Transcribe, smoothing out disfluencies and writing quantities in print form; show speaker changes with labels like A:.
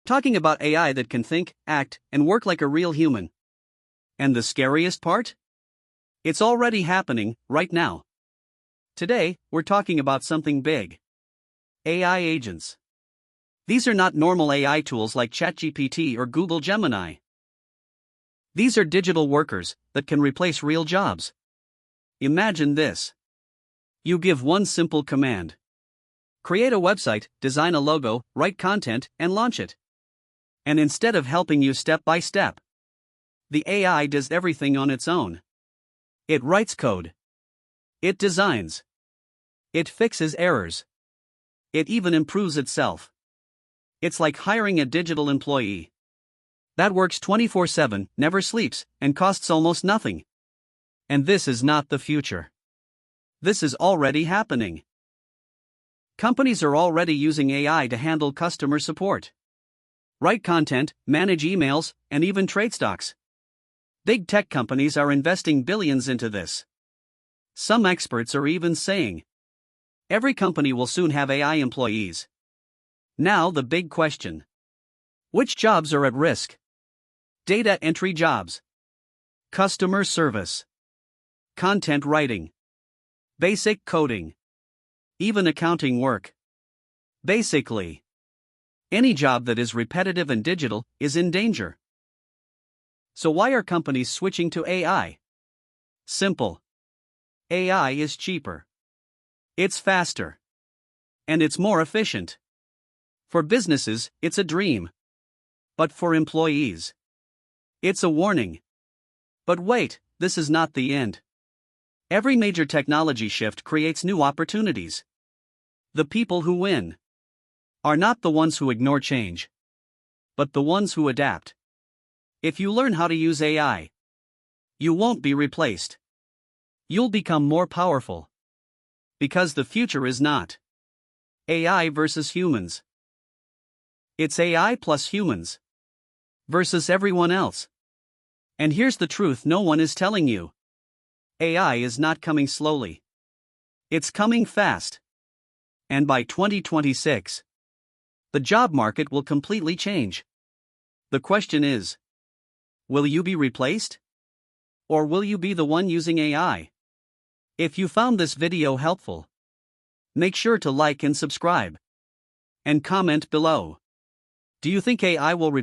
A: Talking about AI that can think, act, and work like a real human. And the scariest part? It's already happening, right now. Today, we're talking about something big. AI agents. These are not normal AI tools like ChatGPT or Google Gemini. These are digital workers that can replace real jobs. Imagine this. You give one simple command. Create a website, design a logo, write content, and launch it. And instead of helping you step by step, the AI does everything on its own. It writes code. It designs. It fixes errors. It even improves itself. It's like hiring a digital employee that works 24/7, never sleeps, and costs almost nothing. And this is not the future. This is already happening. Companies are already using AI to handle customer support, write content, manage emails, and even trade stocks. Big tech companies are investing billions into this. Some experts are even saying every company will soon have AI employees. Now the big question. Which jobs are at risk? Data entry jobs, customer service, content writing, basic coding, even accounting work. Basically, any job that is repetitive and digital is in danger. So why are companies switching to AI? Simple. AI is cheaper. It's faster. And it's more efficient. For businesses, it's a dream. But for employees, it's a warning. But wait, this is not the end. Every major technology shift creates new opportunities. The people who win are not the ones who ignore change, but the ones who adapt. If you learn how to use AI, you won't be replaced. You'll become more powerful. Because the future is not AI versus humans. It's AI plus humans versus everyone else. And here's the truth no one is telling you. AI is not coming slowly. It's coming fast. And by 2026, the job market will completely change. The question is, will you be replaced? Or will you be the one using AI? If you found this video helpful, make sure to like and subscribe. And comment below. Do you think AI will